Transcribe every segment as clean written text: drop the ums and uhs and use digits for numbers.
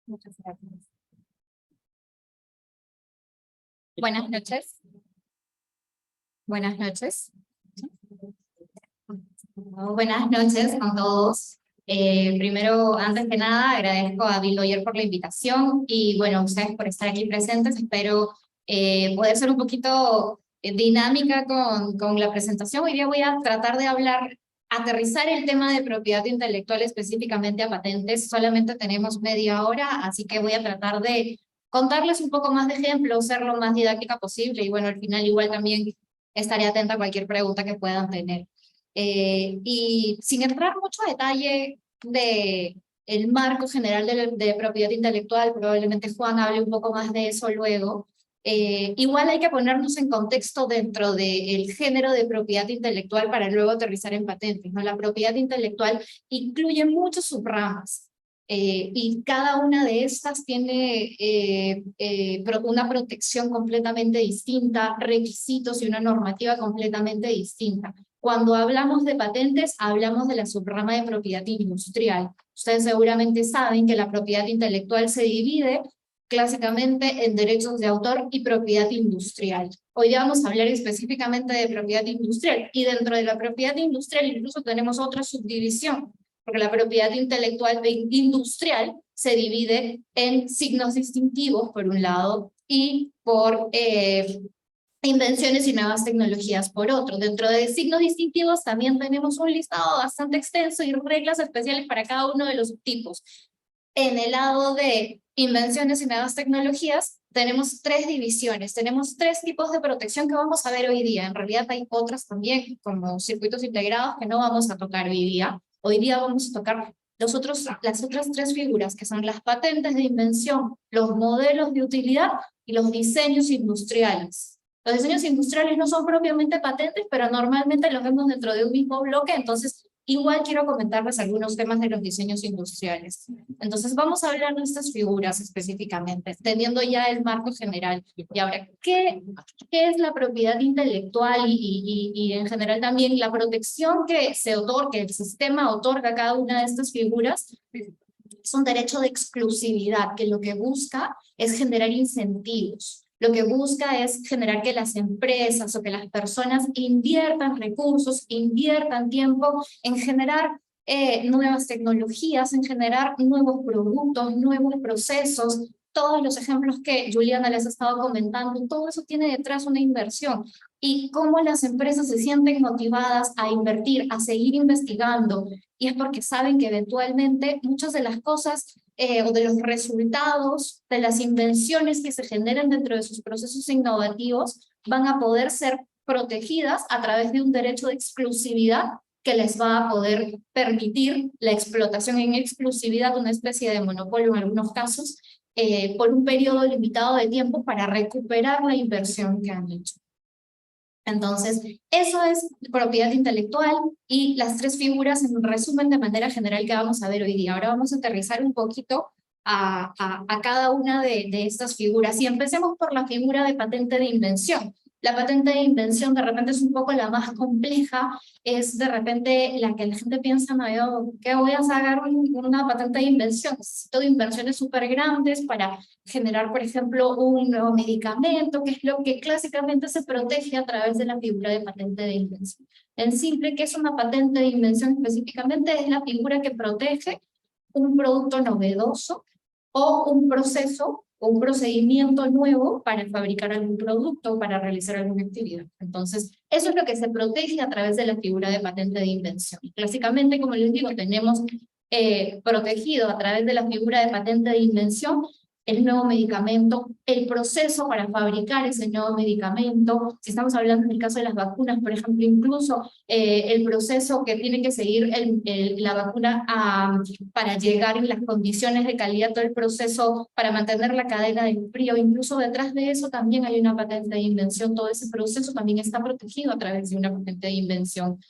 Muchas gracias. Buenas noches. Buenas noches. Buenas noches a todos. Primero, antes que nada, agradezco a Bill Lawyer por la invitación y bueno, a ustedes por estar aquí presentes. Espero poder ser un poquito dinámica con la presentación. Hoy día voy a tratar de aterrizar el tema de propiedad intelectual específicamente a patentes. Solamente tenemos media hora, así que voy a tratar de contarles un poco más de ejemplos, ser lo más didáctica posible y bueno, al final igual también estaré atenta a cualquier pregunta que puedan tener. Y sin entrar mucho a detalle de el marco general de propiedad intelectual, probablemente Juan hable un poco más de eso luego, igual hay que ponernos en contexto dentro del género de propiedad intelectual para luego aterrizar en patentes, ¿no? La propiedad intelectual incluye muchas subramas, y cada una de estas tiene una protección completamente distinta, requisitos y una normativa completamente distinta. Cuando hablamos de patentes, hablamos de la subrama de propiedad industrial. Ustedes seguramente saben que la propiedad intelectual se divide clásicamente en derechos de autor y propiedad industrial. Hoy vamos a hablar específicamente de propiedad industrial y dentro de la propiedad industrial incluso tenemos otra subdivisión, porque la propiedad intelectual industrial se divide en signos distintivos por un lado y por invenciones y nuevas tecnologías por otro. Dentro de signos distintivos también tenemos un listado bastante extenso y reglas especiales para cada uno de los tipos. En el lado de invenciones y nuevas tecnologías tenemos tres divisiones, tenemos tres tipos de protección que vamos a ver hoy día. En realidad hay otras también, como circuitos integrados, que no vamos a tocar hoy día. Hoy día vamos a tocar las otras tres figuras, que son las patentes de invención, los modelos de utilidad y los diseños industriales. Los diseños industriales no son propiamente patentes, pero normalmente los vemos dentro de un mismo bloque, entonces igual quiero comentarles algunos temas de los diseños industriales. Entonces vamos a hablar de estas figuras específicamente, teniendo ya el marco general. Y ahora, ¿qué es la propiedad intelectual y en general también la protección que se otorga, que el sistema otorga a cada una de estas figuras? Es un derecho de exclusividad que lo que busca es generar incentivos. Lo que busca es generar que las empresas o que las personas inviertan recursos, inviertan tiempo en generar nuevas tecnologías, en generar nuevos productos, nuevos procesos. Todos los ejemplos que Juliana les ha estado comentando, todo eso tiene detrás una inversión. Y cómo las empresas se sienten motivadas a invertir, a seguir investigando, y es porque saben que eventualmente muchas de las cosas o de los resultados de las invenciones que se generan dentro de sus procesos innovativos van a poder ser protegidas a través de un derecho de exclusividad que les va a poder permitir la explotación en exclusividad, una especie de monopolio en algunos casos, por un periodo limitado de tiempo para recuperar la inversión que han hecho. Entonces, eso es propiedad intelectual y las tres figuras en resumen de manera general que vamos a ver hoy día. Ahora vamos a aterrizar un poquito a cada una de estas figuras y empecemos por la figura de patente de invención. La patente de invención de repente es un poco la más compleja, es de repente la que la gente piensa, no, yo, ¿qué voy a sacar una patente de invención? Necesito de inversiones súper grandes para generar, por ejemplo, un nuevo medicamento, que es lo que clásicamente se protege a través de la figura de patente de invención. En simple, ¿qué es una patente de invención específicamente? Es la figura que protege un producto novedoso o un proceso o un procedimiento nuevo para fabricar algún producto o para realizar alguna actividad. Entonces, eso es lo que se protege a través de la figura de patente de invención. Clásicamente, como les digo, tenemos protegido a través de la figura de patente de invención el nuevo medicamento, el proceso para fabricar ese nuevo medicamento. Si estamos hablando en el caso de las vacunas, por ejemplo, incluso el proceso que tiene que seguir la vacuna para llegar en las condiciones de calidad, todo el proceso para mantener la cadena del frío, incluso detrás de eso también hay una patente de invención, todo ese proceso también está protegido a través de una patente de invención.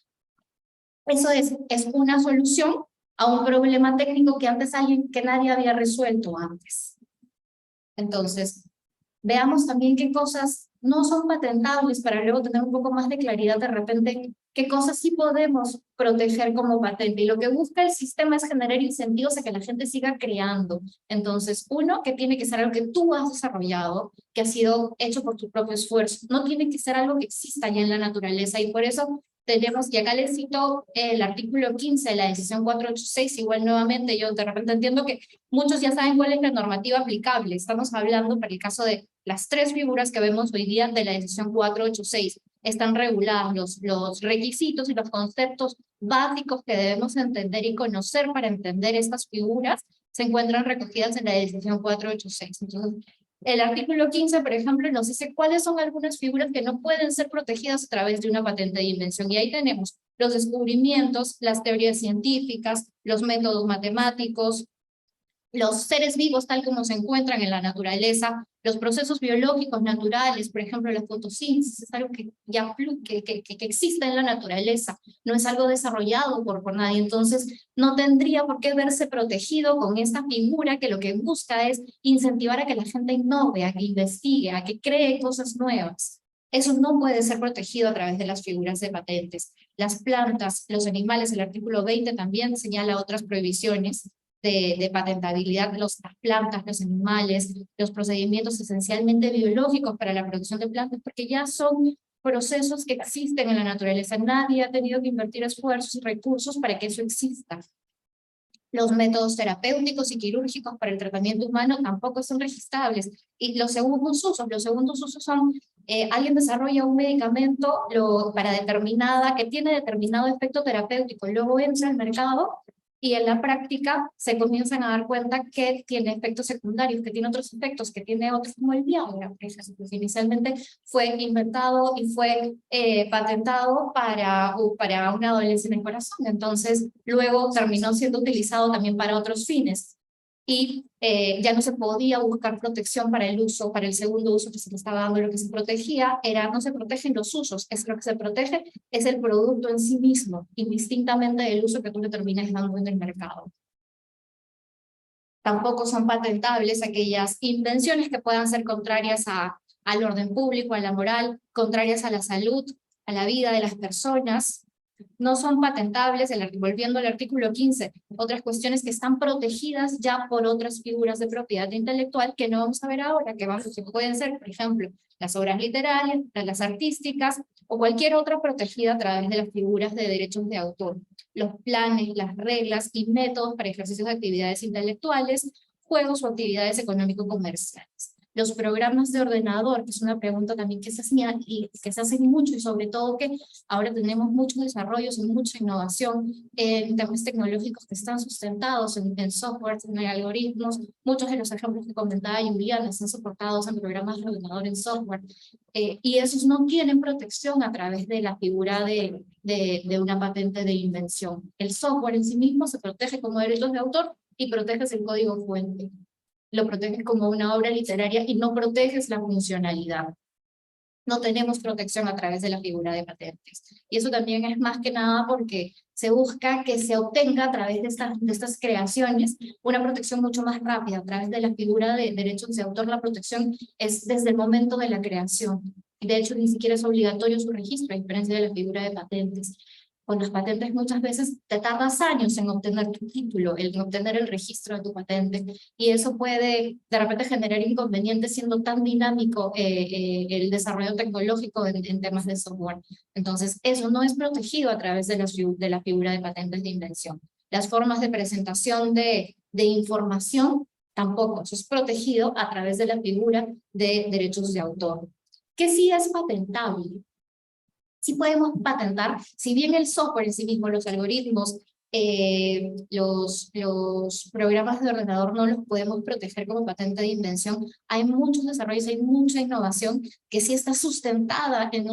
Eso es una solución a un problema técnico que antes que nadie había resuelto antes. Entonces, veamos también qué cosas no son patentables para luego tener un poco más de claridad de repente qué cosas sí podemos proteger como patente. Y lo que busca el sistema es generar incentivos a que la gente siga creando. Entonces, uno, que tiene que ser algo que tú has desarrollado, que ha sido hecho por tu propio esfuerzo. No tiene que ser algo que exista ya en la naturaleza. Y por eso tenemos, y acá les cito el artículo 15 de la decisión 486, igual nuevamente yo de repente entiendo que muchos ya saben cuál es la normativa aplicable. Estamos hablando para el caso de las tres figuras que vemos hoy día de la decisión 486. Están regulados los requisitos y los conceptos básicos que debemos entender y conocer para entender estas figuras, se encuentran recogidas en la decisión 486. Entonces, el artículo 15, por ejemplo, nos dice cuáles son algunas figuras que no pueden ser protegidas a través de una patente de invención. Y ahí tenemos los descubrimientos, las teorías científicas, los métodos matemáticos, los seres vivos tal como se encuentran en la naturaleza, los procesos biológicos naturales, por ejemplo, la fotosíntesis, es algo que ya que existe en la naturaleza, no es algo desarrollado por nadie, entonces no tendría por qué verse protegido con esta figura que lo que busca es incentivar a que la gente innove, a que investigue, a que cree cosas nuevas. Eso no puede ser protegido a través de las figuras de patentes. Las plantas, los animales, el artículo 20 también señala otras prohibiciones de patentabilidad, las plantas, los animales, los procedimientos esencialmente biológicos para la producción de plantas, porque ya son procesos que existen en la naturaleza. Nadie ha tenido que invertir esfuerzos y recursos para que eso exista. Los métodos terapéuticos y quirúrgicos para el tratamiento humano tampoco son registrables. Y los segundos usos son, alguien desarrolla un medicamento que tiene determinado efecto terapéutico, luego entra al mercado y en la práctica se comienzan a dar cuenta que tiene efectos secundarios, que tiene otros efectos, que tiene otros como el Viagra, por ejemplo, que inicialmente fue inventado y fue patentado para una dolencia en el corazón, entonces luego terminó siendo utilizado también para otros fines. Y ya no se podía buscar protección para el uso, para el segundo uso que se le estaba dando. Lo que se protegía no se protegen los usos, es lo que se protege es el producto en sí mismo, indistintamente del uso que tú le termines dando en el mercado. Tampoco son patentables aquellas invenciones que puedan ser contrarias al orden público, a la moral, contrarias a la salud, a la vida de las personas. No son patentables, volviendo al artículo 15, otras cuestiones que están protegidas ya por otras figuras de propiedad intelectual que no vamos a ver ahora, que pueden ser, por ejemplo, las obras literarias, las artísticas o cualquier otra protegida a través de las figuras de derechos de autor. Los planes, las reglas y métodos para ejercicios de actividades intelectuales, juegos o actividades económico-comerciales. Los programas de ordenador, que es una pregunta también que se hacía y que se hacen mucho, y sobre todo que ahora tenemos muchos desarrollos y mucha innovación en temas tecnológicos que están sustentados en software, en algoritmos. Muchos de los ejemplos que comentaba Juliana están soportados en programas de ordenador en software, y esos no tienen protección a través de la figura de una patente de invención. El software en sí mismo se protege como derechos de autor y proteges el código fuente. Lo proteges como una obra literaria y no proteges la funcionalidad. No tenemos protección a través de la figura de patentes. Y eso también es más que nada porque se busca que se obtenga a través de estas creaciones una protección mucho más rápida. A través de la figura de derechos de autor, la protección es desde el momento de la creación. De hecho, ni siquiera es obligatorio su registro, a diferencia de la figura de patentes. Con las patentes muchas veces te tardas años en obtener tu título, en obtener el registro de tu patente, y eso puede de repente generar inconvenientes siendo tan dinámico el desarrollo tecnológico en temas de software. Entonces, eso no es protegido a través de la figura de patentes de invención. Las formas de presentación de información tampoco, eso es protegido a través de la figura de derechos de autor. ¿Qué sí es patentable? Sí podemos patentar, si bien el software en sí mismo, los algoritmos, los programas de ordenador no los podemos proteger como patente de invención, hay muchos desarrollos, hay mucha innovación que sí está sustentada en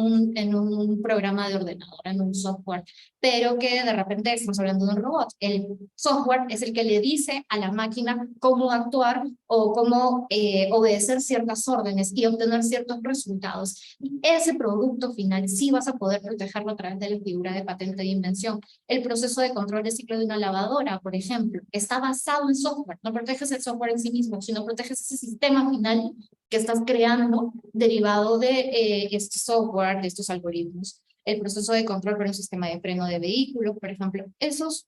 un programa de ordenador, en un software, pero que de repente estamos hablando de un robot. El software es el que le dice a la máquina cómo actuar o cómo obedecer ciertas órdenes y obtener ciertos resultados. Ese producto final sí vas a poder protegerlo a través de la figura de patente de invención. El proceso de control de ciclo de una lavadora, por ejemplo, está basado en software. No proteges el software en sí mismo, sino proteges ese sistema final que estás creando derivado de este software, de estos algoritmos. El proceso de control para un sistema de freno de vehículos, por ejemplo. Esos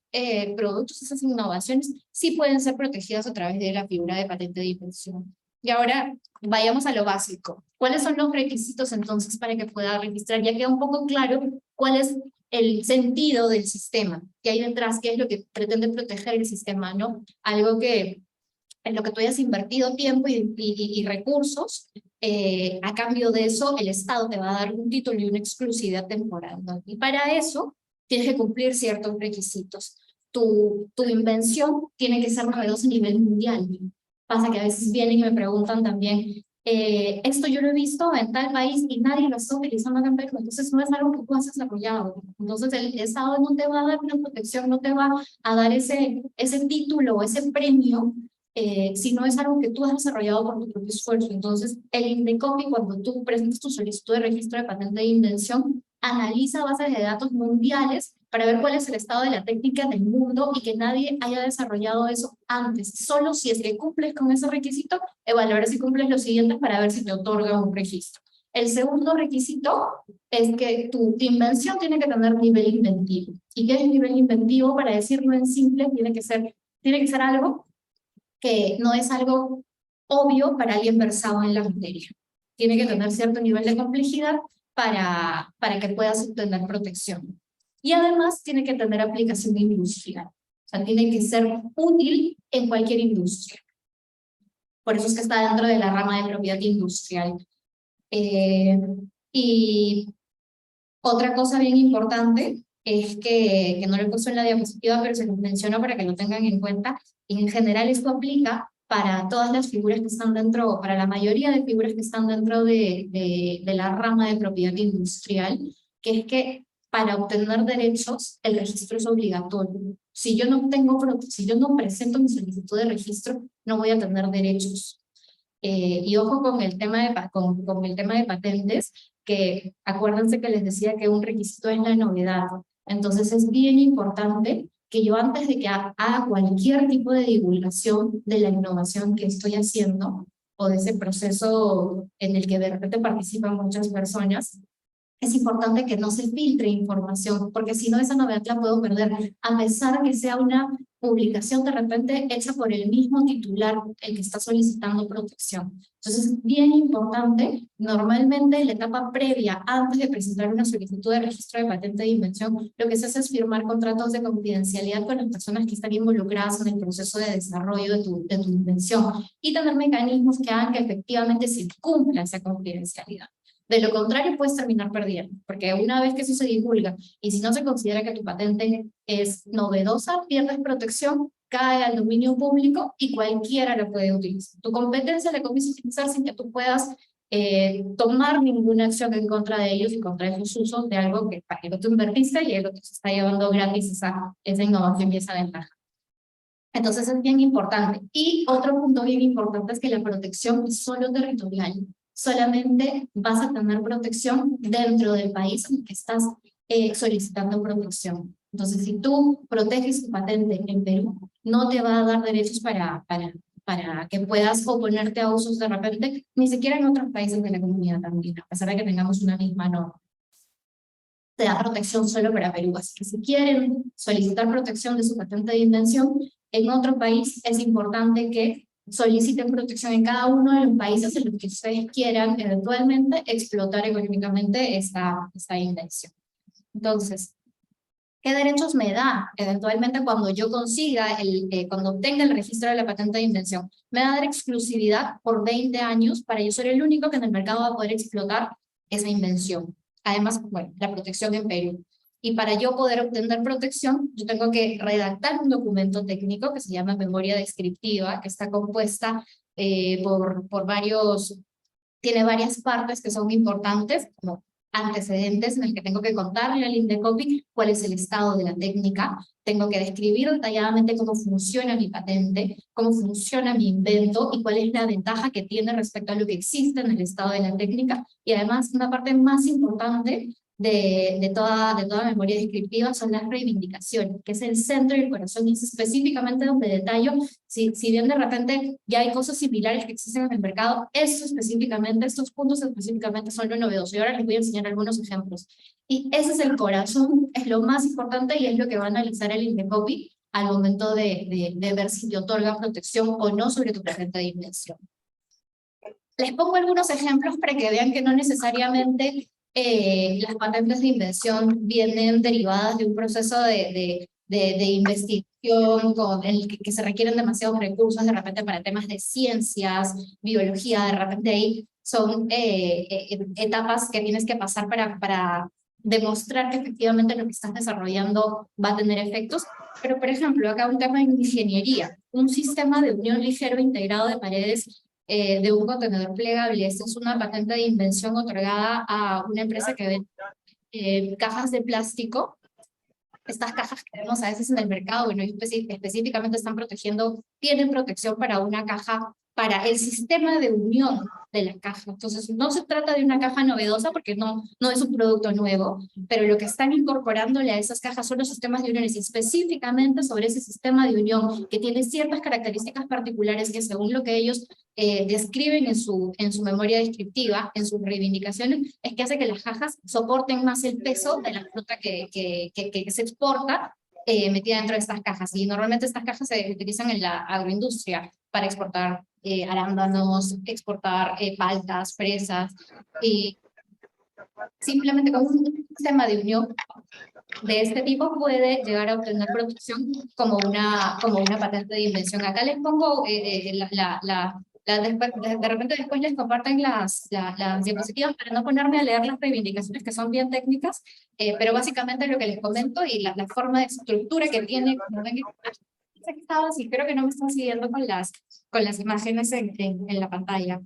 productos, esas innovaciones, sí pueden ser protegidas a través de la figura de patente de invención. Y ahora vayamos a lo básico. ¿Cuáles son los requisitos entonces para que pueda registrar? Ya queda un poco claro cuál es el sentido del sistema, que hay detrás, qué es lo que pretende proteger el sistema, ¿no? Algo que en lo que tú hayas invertido tiempo y recursos, a cambio de eso el Estado te va a dar un título y una exclusividad temporal, ¿no? Y para eso tienes que cumplir ciertos requisitos. Tu invención tiene que ser novedosa a nivel mundial. Pasa que a veces vienen y me preguntan también, esto yo lo he visto en tal país y nadie lo está utilizando acá en Perú, entonces no es algo que tú has desarrollado. Entonces el Estado no te va a dar una protección, no te va a dar ese título o ese premio si no es algo que tú has desarrollado por tu propio esfuerzo. Entonces, el INDECOPI, cuando tú presentas tu solicitud de registro de patente de invención, analiza bases de datos mundiales para ver cuál es el estado de la técnica del mundo y que nadie haya desarrollado eso antes. Solo si es que cumples con ese requisito, evaluar si cumples los siguientes para ver si te otorga un registro. El segundo requisito es que tu invención tiene que tener nivel inventivo. ¿Y qué es nivel inventivo? Para decirlo en simple, tiene que ser algo que no es algo obvio para alguien versado en la materia. Tiene que tener cierto nivel de complejidad para que puedas obtener protección. Y además tiene que tener aplicación industrial. O sea, tiene que ser útil en cualquier industria. Por eso es que está dentro de la rama de propiedad industrial. Y otra cosa bien importante es que no lo he puesto en la diapositiva, pero se los menciono para que lo tengan en cuenta. Y en general esto aplica para todas las figuras que están dentro, para la mayoría de figuras que están dentro de la rama de propiedad industrial, que es que para obtener derechos el registro es obligatorio. Si yo no presento mi solicitud de registro, no voy a tener derechos. Y ojo con el tema con el tema de patentes, que acuérdense que les decía que un requisito es la novedad. Entonces es bien importante que yo antes de que haga cualquier tipo de divulgación de la innovación que estoy haciendo o de ese proceso en el que de repente participan muchas personas, es importante que no se filtre información, porque si no esa novedad la puedo perder, a pesar que sea una publicación de repente hecha por el mismo titular, el que está solicitando protección. Entonces es bien importante, normalmente en la etapa previa, antes de presentar una solicitud de registro de patente de invención, lo que se hace es firmar contratos de confidencialidad con las personas que están involucradas en el proceso de desarrollo de tu invención y tener mecanismos que hagan que efectivamente se cumpla esa confidencialidad. De lo contrario, puedes terminar perdiendo, porque una vez que eso se divulga y si no se considera que tu patente es novedosa, pierdes protección, cae al dominio público y cualquiera la puede utilizar. Tu competencia la comienza a utilizar sin que tú puedas tomar ninguna acción en contra de ellos y contra esos usos de algo que para que tú invertiste y el otro se está llevando gratis esa innovación y esa ventaja. Entonces es bien importante. Y otro punto bien importante es que la protección es solo territorial. Solamente vas a tener protección dentro del país en el que estás solicitando protección. Entonces, si tú proteges tu patente en Perú, no te va a dar derechos para para que puedas oponerte a usos de repente, ni siquiera en otros países de la comunidad andina, a pesar de que tengamos una misma norma. Te da protección solo para Perú, así que si quieren solicitar protección de su patente de invención, en otro país es importante que soliciten protección en cada uno de los países en los que ustedes quieran eventualmente explotar económicamente esta invención. Entonces, ¿qué derechos me da eventualmente cuando yo consiga, cuando obtenga el registro de la patente de invención? Me va a dar exclusividad por 20 años para yo ser el único que en el mercado va a poder explotar esa invención. Además, bueno, la protección en Perú. Y para yo poder obtener protección, yo tengo que redactar un documento técnico que se llama memoria descriptiva, que está compuesta por varios, tiene varias partes que son importantes, como antecedentes en el que tengo que contarle al Indecopi cuál es el estado de la técnica, tengo que describir detalladamente cómo funciona mi patente, cómo funciona mi invento y cuál es la ventaja que tiene respecto a lo que existe en el estado de la técnica, y además una parte más importante de toda memoria descriptiva son las reivindicaciones, que es el centro y el corazón, y es específicamente donde detallo, si bien de repente ya hay cosas similares que existen en el mercado, estos puntos específicamente son lo novedoso, y ahora les voy a enseñar algunos ejemplos. Y ese es el corazón, es lo más importante y es lo que va a analizar el Indecopi al momento de ver si te otorga protección o no sobre tu patente de invención. Les pongo algunos ejemplos para que vean que no necesariamente las patentes de invención vienen derivadas de un proceso de investigación con el que se requieren demasiados recursos de repente para temas de ciencias, biología, de repente ahí son etapas que tienes que pasar para demostrar que efectivamente lo que estás desarrollando va a tener efectos. Pero, por ejemplo, acá un tema de ingeniería, un sistema de unión ligero integrado de paredes de un contenedor plegable. Esta es una patente de invención otorgada a una empresa que vende cajas de plástico. Estas cajas que vemos a veces en el mercado, bueno, específicamente tienen protección para una caja, para el sistema de unión de la caja. Entonces, no se trata de una caja novedosa porque no es un producto nuevo, pero lo que están incorporándole a esas cajas son los sistemas de uniones, y específicamente sobre ese sistema de unión que tiene ciertas características particulares que, según lo que ellos describen en su memoria descriptiva, en sus reivindicaciones, es que hace que las cajas soporten más el peso de la fruta que se exporta metida dentro de estas cajas. Y normalmente estas cajas se utilizan en la agroindustria para exportar arándanos, exportar paltas, fresas, y simplemente con un sistema de unión de este tipo puede llegar a obtener protección como una patente de invención. Acá les pongo de repente después les comparten las diapositivas para no ponerme a leer las reivindicaciones que son bien técnicas, pero básicamente lo que les comento y la forma de estructura que tiene, como ven, y creo que no me están siguiendo con las imágenes en la pantalla.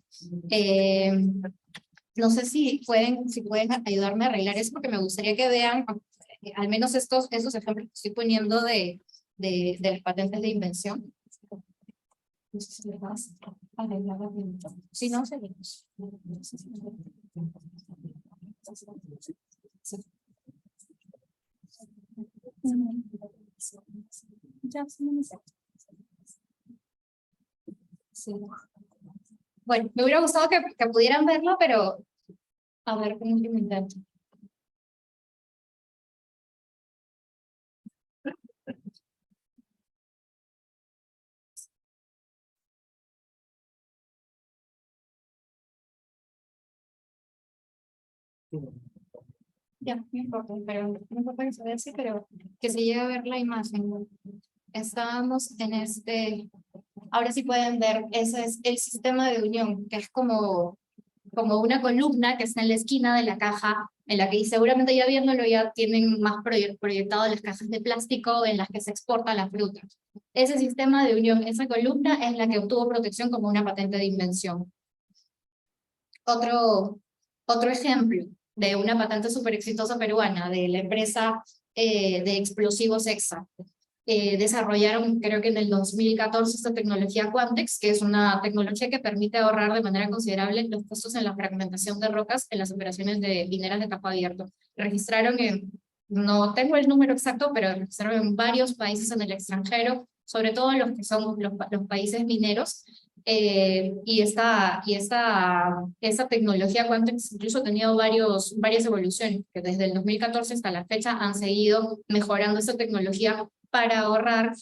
No sé si pueden ayudarme a arreglar eso, porque me gustaría que vean al menos esos ejemplos que estoy poniendo de las patentes de invención. No sé si les vas a arreglar. Si no, seguimos. Sí. Bueno, me hubiera gustado que pudieran verlo, pero a ver cómo lo intento. Ya, no importa, pero no importa que se vea así, pero que se llegue a ver la imagen. Estábamos en ahora sí pueden ver, ese es el sistema de unión, que es como una columna que está en la esquina de la caja, en la que seguramente ya viéndolo ya tienen más proyectado las cajas de plástico en las que se exporta la fruta. Ese sistema de unión, esa columna es la que obtuvo protección como una patente de invención. Otro ejemplo de una patente súper exitosa peruana, de la empresa de explosivos EXA. Desarrollaron, creo que en el 2014, esta tecnología Quantex, que es una tecnología que permite ahorrar de manera considerable los costos en la fragmentación de rocas en las operaciones de mineras de campo abierto. Registraron no tengo el número exacto, pero registraron en varios países en el extranjero. sobre todo los que son los países mineros, esa tecnología Quantex incluso ha tenido varias evoluciones, que desde el 2014 hasta la fecha han seguido mejorando esa tecnología para ahorrar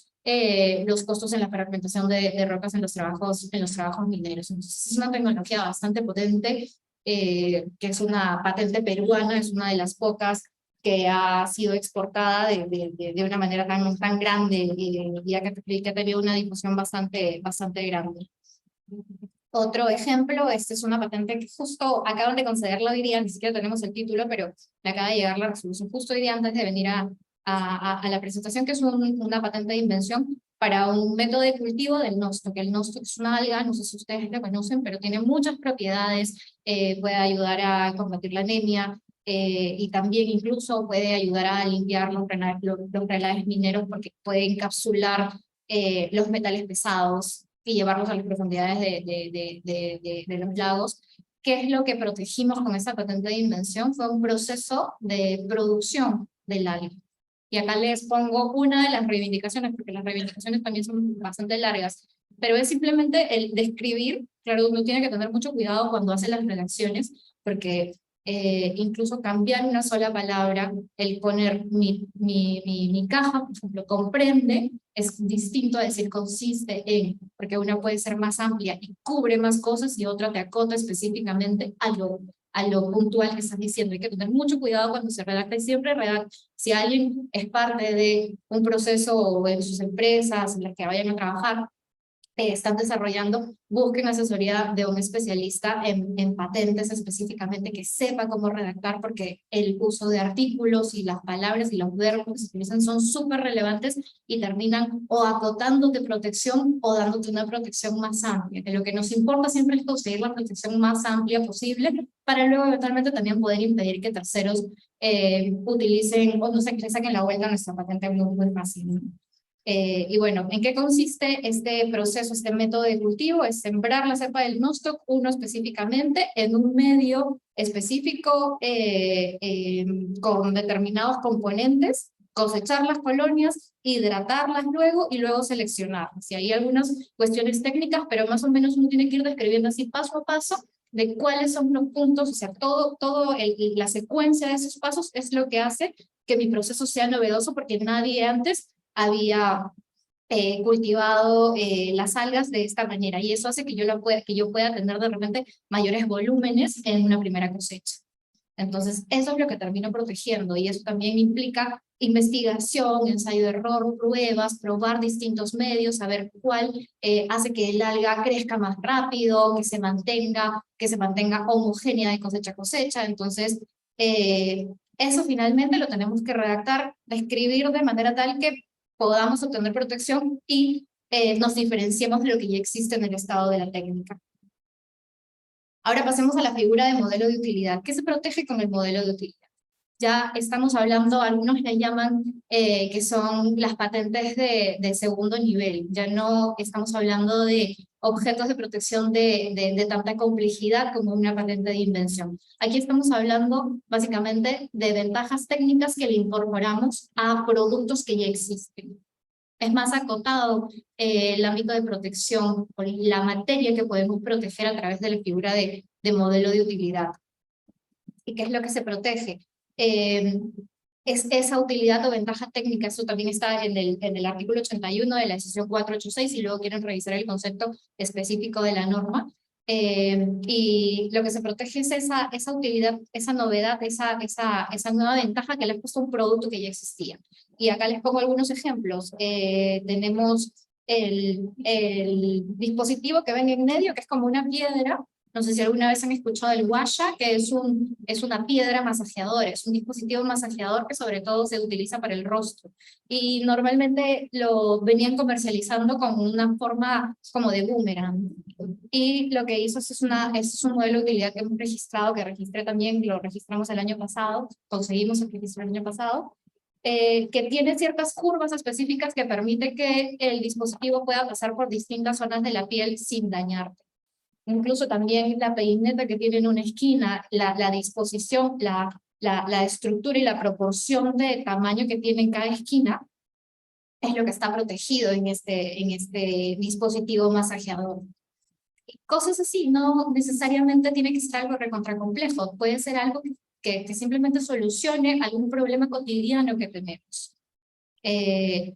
los costos en la fragmentación de rocas en los trabajos mineros. Entonces es una tecnología bastante potente, que es una patente peruana, es una de las pocas que ha sido exportada de una manera tan grande y que ha tenido una difusión bastante grande. Otro ejemplo, esta es una patente que justo acaban de concederla hoy día, ni siquiera tenemos el título, pero me acaba de llegar la resolución justo hoy día antes de venir a la presentación, que es una patente de invención para un método de cultivo del nosto, que el nosto es una alga, no sé si ustedes la conocen, pero tiene muchas propiedades, puede ayudar a combatir la anemia, y también incluso puede ayudar a limpiar los drenajes mineros porque puede encapsular los metales pesados y llevarlos a las profundidades de los lagos. ¿Qué es lo que protegimos con esa patente de invención? Fue un proceso de producción del alga. Y acá les pongo una de las reivindicaciones, porque las reivindicaciones también son bastante largas, pero es simplemente el describir. Claro, uno tiene que tener mucho cuidado cuando hace las redacciones, porque incluso cambiar una sola palabra, el poner mi caja, por ejemplo, comprende, es distinto a decir consiste en, porque una puede ser más amplia y cubre más cosas y otra te acota específicamente a lo puntual que estás diciendo. Hay que tener mucho cuidado cuando se redacta y siempre redacta. Si alguien es parte de un proceso o en sus empresas en las que vayan a trabajar, están desarrollando, busquen asesoría de un especialista en patentes específicamente que sepa cómo redactar, porque el uso de artículos y las palabras y los verbos que se utilizan son súper relevantes y terminan o acotándote protección o dándote una protección más amplia, que lo que nos importa siempre es conseguir la protección más amplia posible para luego eventualmente también poder impedir que terceros utilicen o no sé, que le saquen la vuelta a nuestra patente muy fácil. Y bueno, ¿en qué consiste este proceso, este método de cultivo? Es sembrar la cepa del nostoc, uno específicamente, en un medio específico con determinados componentes, cosechar las colonias, hidratarlas luego y luego seleccionarlas. Y hay algunas cuestiones técnicas, pero más o menos uno tiene que ir describiendo así paso a paso de cuáles son los puntos, o sea, la secuencia de esos pasos es lo que hace que mi proceso sea novedoso, porque nadie antes había cultivado las algas de esta manera, y eso hace que yo pueda tener de repente mayores volúmenes en una primera cosecha. Entonces, eso es lo que termino protegiendo, y eso también implica investigación, ensayo de error, pruebas, probar distintos medios, saber cuál hace que el alga crezca más rápido, que se mantenga homogénea de cosecha a cosecha. Entonces, eso finalmente lo tenemos que redactar, describir de manera tal que podamos obtener protección y nos diferenciemos de lo que ya existe en el estado de la técnica. Ahora pasemos a la figura de modelo de utilidad. ¿Qué se protege con el modelo de utilidad? Ya estamos hablando, algunos le llaman que son las patentes de segundo nivel. Ya no estamos hablando de objetos de protección de tanta complejidad como una patente de invención. Aquí estamos hablando básicamente de ventajas técnicas que le incorporamos a productos que ya existen. Es más acotado el ámbito de protección por la materia que podemos proteger a través de la figura de modelo de utilidad. ¿Y qué es lo que se protege? Es esa utilidad o ventaja técnica. Eso también está en el artículo 81 de la decisión 486, y luego quieren revisar el concepto específico de la norma. Y lo que se protege es esa utilidad, esa novedad, esa nueva ventaja que le ha puesto un producto que ya existía. Y acá les pongo algunos ejemplos. Tenemos el dispositivo que ven en medio, que es como una piedra. No sé si alguna vez han escuchado el guaya, que es una piedra masajeadora, es un dispositivo masajeador que sobre todo se utiliza para el rostro. Y normalmente lo venían comercializando con una forma como de boomerang. Y lo que hizo es un modelo de utilidad que hemos registrado, que registré también, lo registramos el año pasado, conseguimos el registro el año pasado, que tiene ciertas curvas específicas que permite que el dispositivo pueda pasar por distintas zonas de la piel sin dañarte. Incluso también la peineta que tiene en una esquina, la disposición, la estructura y la proporción de tamaño que tiene en cada esquina, es lo que está protegido en este dispositivo masajeador. Cosas así, no necesariamente tiene que ser algo recontra complejo, puede ser algo que simplemente solucione algún problema cotidiano que tenemos.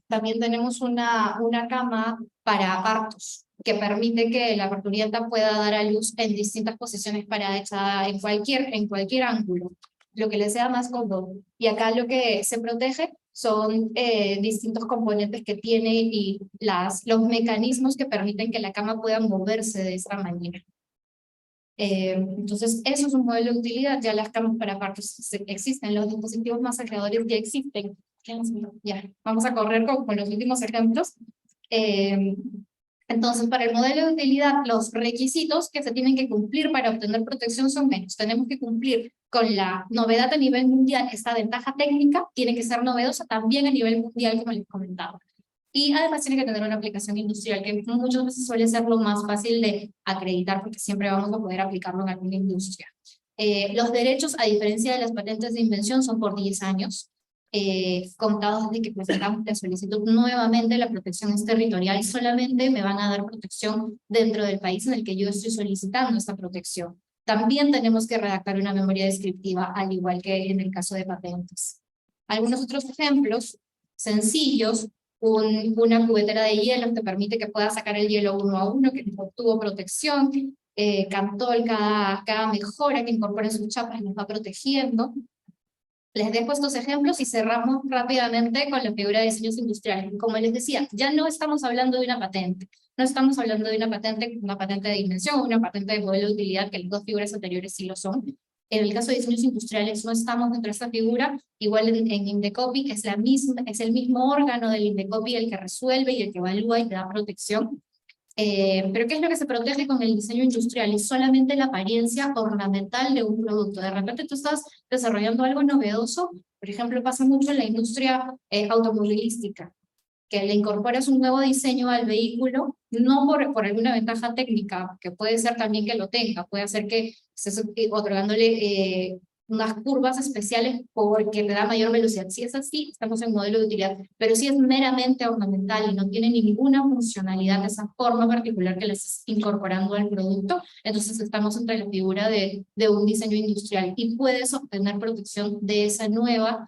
También tenemos una cama para partos, que permite que la parturienta pueda dar a luz en distintas posiciones paradas, en cualquier ángulo, lo que le sea más cómodo. Y acá lo que se protege son distintos componentes que tiene y los mecanismos que permiten que la cama pueda moverse de esa manera. Entonces, eso es un modelo de utilidad. Ya las camas para partos existen, los dispositivos masajeadores ya existen. Ya, vamos a correr con los últimos ejemplos. Entonces, para el modelo de utilidad, los requisitos que se tienen que cumplir para obtener protección son menos. Tenemos que cumplir con la novedad a nivel mundial. Esta ventaja técnica tiene que ser novedosa también a nivel mundial, como les comentaba. Y además tiene que tener una aplicación industrial, que muchas veces suele ser lo más fácil de acreditar, porque siempre vamos a poder aplicarlo en alguna industria. Los derechos, a diferencia de las patentes de invención, son por 10 años. Contados desde que presentamos la solicitud. Nuevamente, la protección es territorial y solamente me van a dar protección dentro del país en el que yo estoy solicitando esta protección. También tenemos que redactar una memoria descriptiva, al igual que en el caso de patentes. Algunos otros ejemplos sencillos: una cubetera de hielo te permite que puedas sacar el hielo uno a uno, que obtuvo protección. Cantol, cada mejora que incorpora en sus chapas nos va protegiendo. Les dejo estos ejemplos y cerramos rápidamente con la figura de diseños industriales. Como les decía, ya no estamos hablando de una patente. No estamos hablando de una patente de dimensión o una patente de modelo de utilidad, que las dos figuras anteriores sí lo son. En el caso de diseños industriales no estamos dentro de esta figura. Igual en Indecopi es el mismo órgano del Indecopi el que resuelve y el que evalúa y que da protección. Pero ¿qué es lo que se protege con el diseño industrial? Es solamente la apariencia ornamental de un producto. De repente tú estás desarrollando algo novedoso, por ejemplo, pasa mucho en la industria automovilística, que le incorporas un nuevo diseño al vehículo, no por alguna ventaja técnica, que puede ser también que lo tenga, puede ser que estés otorgándole unas curvas especiales porque le da mayor velocidad. Si es así, estamos en modelo de utilidad, pero si es meramente ornamental y no tiene ninguna funcionalidad de esa forma particular que le estás incorporando al producto, entonces estamos entre la figura de un diseño industrial y puedes obtener protección de esa nueva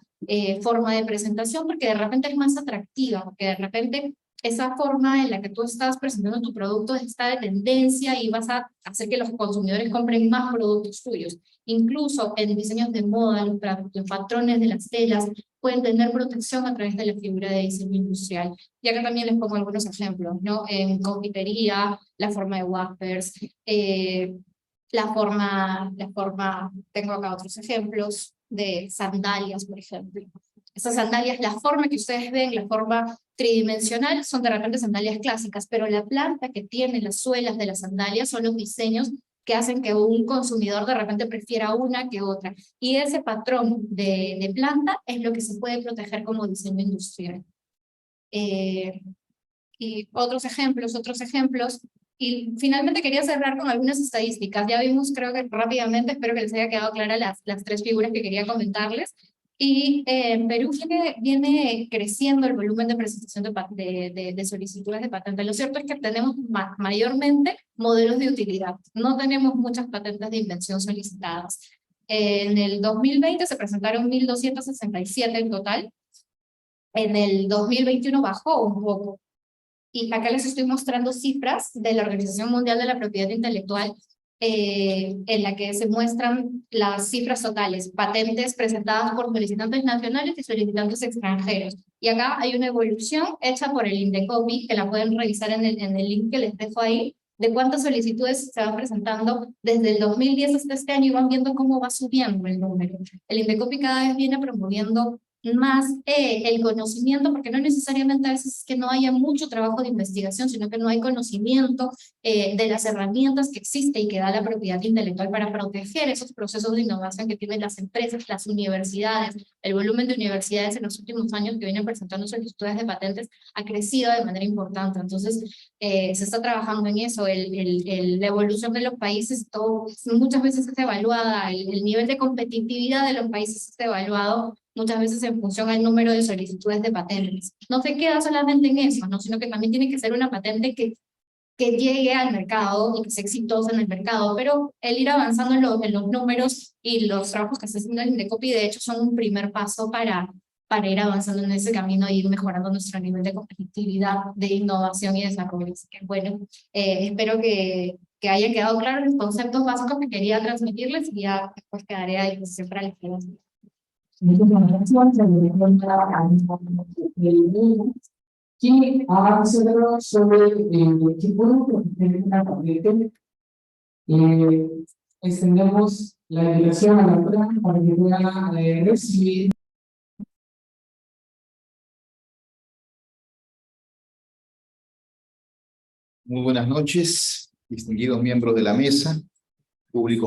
forma de presentación, porque de repente es más atractiva, porque de repente esa forma en la que tú estás presentando tu producto está de tendencia y vas a hacer que los consumidores compren más productos tuyos. Incluso en diseños de moda, los patrones de las telas pueden tener protección a través de la figura de diseño industrial. Y acá también les pongo algunos ejemplos, ¿no? En confitería, la forma de wafers, tengo acá otros ejemplos de sandalias, por ejemplo. Esas sandalias, la forma que ustedes ven, la forma tridimensional, son de repente sandalias clásicas, pero la planta que tiene las suelas de las sandalias son los diseños que hacen que un consumidor de repente prefiera una que otra. Y ese patrón de planta es lo que se puede proteger como diseño industrial. Y otros ejemplos. Y finalmente quería cerrar con algunas estadísticas. Ya vimos, creo que rápidamente, espero que les haya quedado claras las tres figuras que quería comentarles. Y en Perú viene creciendo el volumen de presentación de solicitudes de patente. Lo cierto es que tenemos mayormente modelos de utilidad. No tenemos muchas patentes de invención solicitadas. En el 2020 se presentaron 1.267 en total. En el 2021 bajó un poco. Y acá les estoy mostrando cifras de la Organización Mundial de la Propiedad Intelectual, en la que se muestran las cifras totales, patentes presentadas por solicitantes nacionales y solicitantes extranjeros. Y acá hay una evolución hecha por el Indecopi, que la pueden revisar en el link que les dejo ahí, de cuántas solicitudes se van presentando desde el 2010 hasta este año, y van viendo cómo va subiendo el número. El Indecopi cada vez viene promoviendo más el conocimiento, porque no necesariamente a veces es que no haya mucho trabajo de investigación, sino que no hay conocimiento de las herramientas que existen y que da la propiedad intelectual para proteger esos procesos de innovación que tienen las empresas, las universidades. El volumen de universidades en los últimos años que vienen presentando solicitudes de patentes ha crecido de manera importante. Entonces, se está trabajando en eso. La evolución de los países muchas veces es evaluada, el nivel de competitividad de los países es evaluado muchas veces en función al número de solicitudes de patentes. No se queda solamente en eso, ¿no? Sino que también tiene que ser una patente que llegue al mercado y que sea exitosa en el mercado, pero el ir avanzando en los números y los trabajos que se hacen en Indecopy, de hecho, son un primer paso para ir avanzando en ese camino y ir mejorando nuestro nivel de competitividad, de innovación y desarrollo. Así que, bueno, espero que haya quedado claro los conceptos básicos que quería transmitirles y ya después quedaré a disposición para las preguntas. Muchas gracias. Que habla sobre qué podemos tener una patente. Extendemos la invitación a la prueba para que puedan recibir. Muy buenas noches, distinguidos miembros de la mesa, público